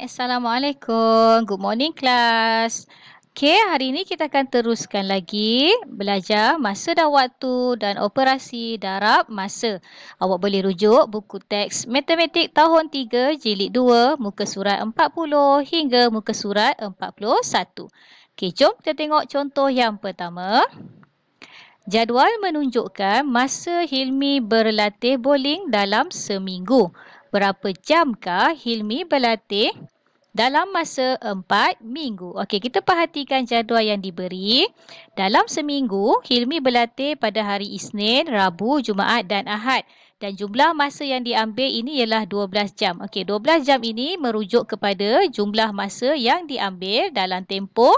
Assalamualaikum. Good morning, class. Okey, hari ini kita akan teruskan lagi belajar masa dan waktu dan operasi darab masa. Awak boleh rujuk buku teks Matematik tahun 3, jilid 2, muka surat 40 hingga muka surat 41. Okey, jom kita tengok contoh yang pertama. Jadual menunjukkan masa Hilmi berlatih bowling dalam seminggu. Berapa jamkah Hilmi berlatih dalam masa 4 minggu? Okey, kita perhatikan jadual yang diberi. Dalam seminggu, Hilmi berlatih pada hari Isnin, Rabu, Jumaat dan Ahad. Dan jumlah masa yang diambil ini ialah 12 jam. Okey, 12 jam ini merujuk kepada jumlah masa yang diambil dalam tempoh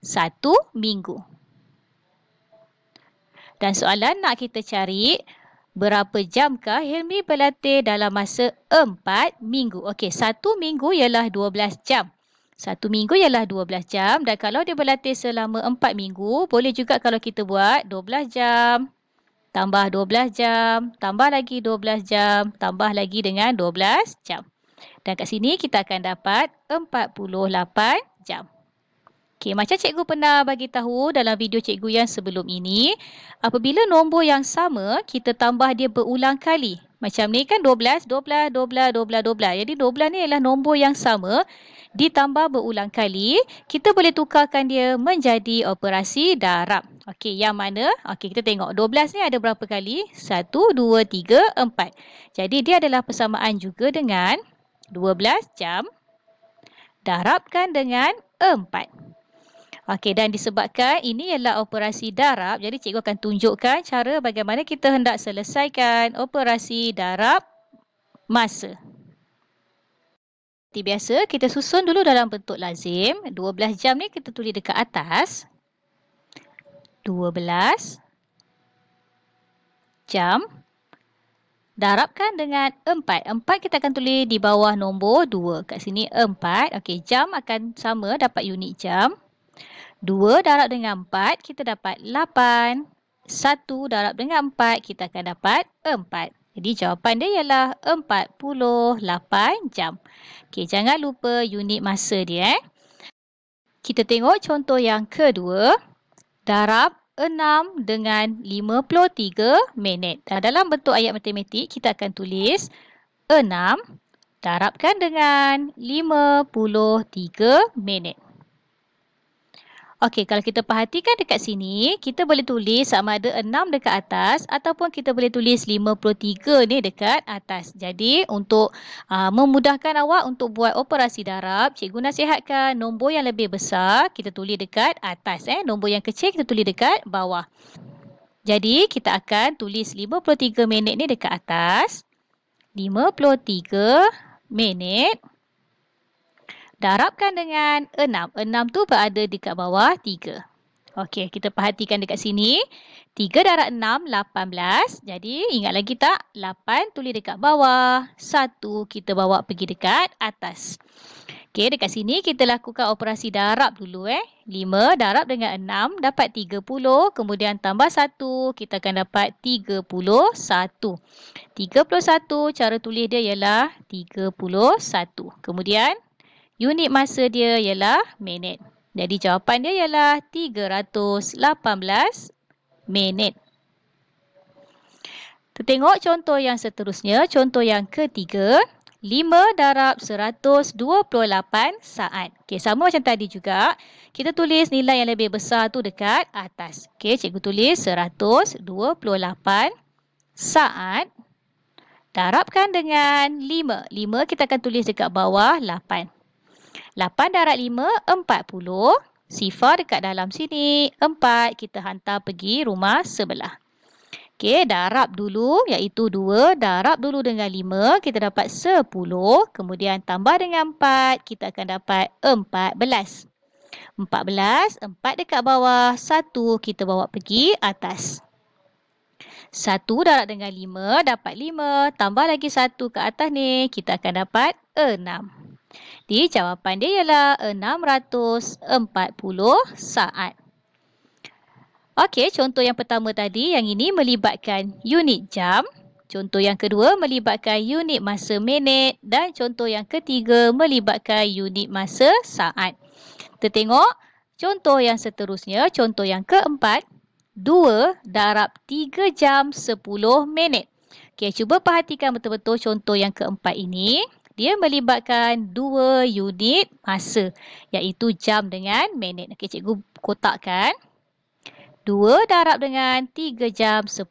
1 minggu. Dan soalan nak kita cari, berapa jamkah Hilmi berlatih dalam masa 4 minggu? Okey, 1 minggu ialah 12 jam. 1 minggu ialah 12 jam dan kalau dia berlatih selama 4 minggu, boleh juga kalau kita buat 12 jam, tambah 12 jam, tambah lagi 12 jam, tambah lagi dengan 12 jam. Dan kat sini kita akan dapat 48 jam. Okey, macam cikgu pernah bagi tahu dalam video cikgu yang sebelum ini, apabila nombor yang sama, kita tambah dia berulang kali. Macam ni kan 12, 12, 12, 12, 12. Jadi 12 ni adalah nombor yang sama ditambah berulang kali. Kita boleh tukarkan dia menjadi operasi darab. Okey, yang mana? Okey, kita tengok 12 ni ada berapa kali? 1, 2, 3, 4. Jadi dia adalah persamaan juga dengan 12 jam darabkan dengan 4. Okey, dan disebabkan ini ialah operasi darab, jadi cikgu akan tunjukkan cara bagaimana kita hendak selesaikan operasi darab masa. Seperti biasa, kita susun dulu dalam bentuk lazim. 12 jam ni kita tulis dekat atas. 12 jam darabkan dengan 4. 4 kita akan tulis di bawah nombor 2. Kat sini 4. Okey, jam akan sama, dapat unit jam. 2 darab dengan 4, kita dapat 8. 1 darab dengan 4, kita akan dapat 4. Jadi jawapan dia ialah 48 jam. Okey, jangan lupa unit masa dia. Kita tengok contoh yang kedua. Darab 6 dengan 53 minit. Dalam bentuk ayat matematik, kita akan tulis 6 darabkan dengan 53 minit. Okey, kalau kita perhatikan dekat sini, kita boleh tulis sama ada 6 dekat atas ataupun kita boleh tulis 53 ni dekat atas. Jadi, untuk memudahkan awak untuk buat operasi darab, cikgu nasihatkan nombor yang lebih besar kita tulis dekat atas. Nombor yang kecil kita tulis dekat bawah. Jadi, kita akan tulis 53 minit ni dekat atas. 53 minit. Darabkan dengan 6. 6 tu berada dekat bawah 3. Okey, kita perhatikan dekat sini. 3 darab 6, 18. Jadi, ingat lagi tak? 8 tulis dekat bawah. 1 kita bawa pergi dekat atas. Okey, dekat sini kita lakukan operasi darab dulu. 5 darab dengan 6 dapat 30. Kemudian tambah 1, kita akan dapat 31. 31, cara tulis dia ialah 31. Kemudian, unit masa dia ialah minit. Jadi jawapan dia ialah 318 minit. Kita tengok contoh yang seterusnya. Contoh yang ketiga. 5 darab 128 saat. Okey, sama macam tadi juga. Kita tulis nilai yang lebih besar tu dekat atas. Okey, cikgu tulis 128 saat. Darabkan dengan 5. 5 kita akan tulis dekat bawah 8. 8 darab 5, 40. Sifar dekat dalam sini. 4 kita hantar pergi rumah sebelah. Okey, darab dulu iaitu 2. Darab dulu dengan 5. Kita dapat 10. Kemudian tambah dengan 4. Kita akan dapat 14. 14, 4 dekat bawah. 1 kita bawa pergi atas. 1 darab dengan 5 dapat 5. Tambah lagi 1 ke atas ni. Kita akan dapat 6. Jadi jawapan dia ialah 640 saat. Okey, contoh yang pertama tadi, yang ini melibatkan unit jam. Contoh yang kedua melibatkan unit masa minit dan contoh yang ketiga melibatkan unit masa saat. Kita tengok contoh yang seterusnya, contoh yang keempat, 2 darab 3 jam 10 minit. Okey, cuba perhatikan betul-betul contoh yang keempat ini. Dia melibatkan 2 unit masa, iaitu jam dengan minit. Okey, cikgu kotakkan. 2 darab dengan 3 jam 10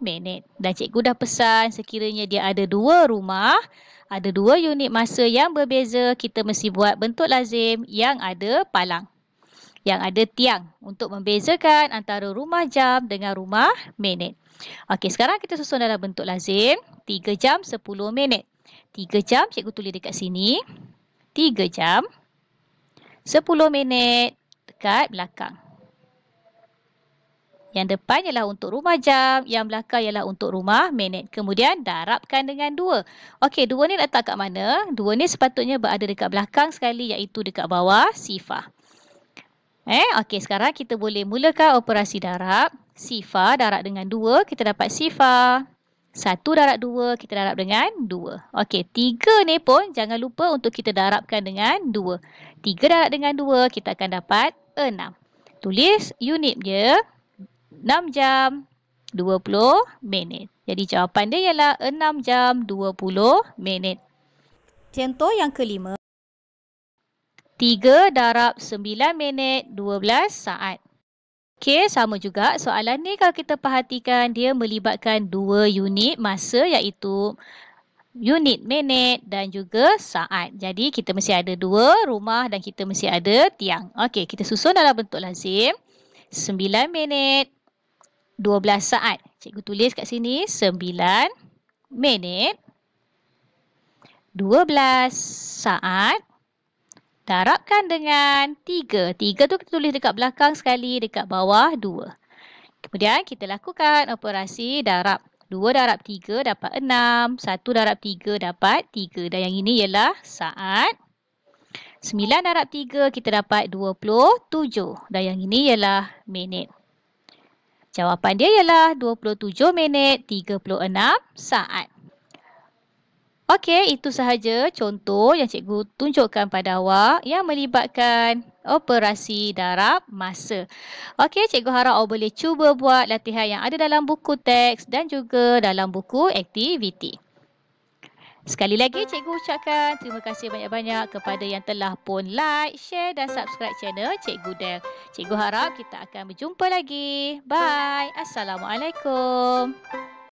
minit. Dan cikgu dah pesan sekiranya dia ada 2 rumah, ada 2 unit masa yang berbeza, kita mesti buat bentuk lazim yang ada palang, yang ada tiang untuk membezakan antara rumah jam dengan rumah minit. Okey, sekarang kita susun dalam bentuk lazim. 3 jam 10 minit. 3 jam cikgu tulis dekat sini. 3 jam 10 minit dekat belakang. Yang depan ialah untuk rumah jam, yang belakang ialah untuk rumah minit. Kemudian darabkan dengan 2. Okey, 2 ni letak kat mana? 2 ni sepatutnya berada dekat belakang sekali, iaitu dekat bawah sifar. Okey, sekarang kita boleh mulakan operasi darab. Sifar darab dengan 2, kita dapat sifar. 1 darab 2, kita darab dengan 2. Okey, 3 ni pun jangan lupa untuk kita darabkan dengan 2. 3 darab dengan 2, kita akan dapat 6. Tulis unit dia 6 jam 20 minit. Jadi jawapan dia ialah 6 jam 20 minit. Contoh yang kelima. 3 darab 9 minit 12 saat. Okey, sama juga soalan ni kalau kita perhatikan dia melibatkan 2 unit masa, iaitu unit minit dan juga saat. Jadi kita mesti ada 2 rumah dan kita mesti ada tiang. Okey, kita susun dalam bentuk lazim. 9 minit 12 saat. Cikgu tulis kat sini 9 minit 12 saat darabkan dengan 3. 3 tu kita tulis dekat belakang sekali, dekat bawah 2. Kemudian kita lakukan operasi darab. 2 darab 3 dapat 6. 1 darab 3 dapat 3. Dan yang ini ialah saat. 9 darab 3 kita dapat 27. Dan yang ini ialah minit. Jawapan dia ialah 27 minit 36 saat. Okey, itu sahaja contoh yang cikgu tunjukkan pada awak yang melibatkan operasi darab masa. Okey, cikgu harap awak boleh cuba buat latihan yang ada dalam buku teks dan juga dalam buku aktiviti. Sekali lagi cikgu ucapkan terima kasih banyak-banyak kepada yang telah pun like, share dan subscribe channel Cikgu Del. Cikgu harap kita akan berjumpa lagi. Bye. Assalamualaikum.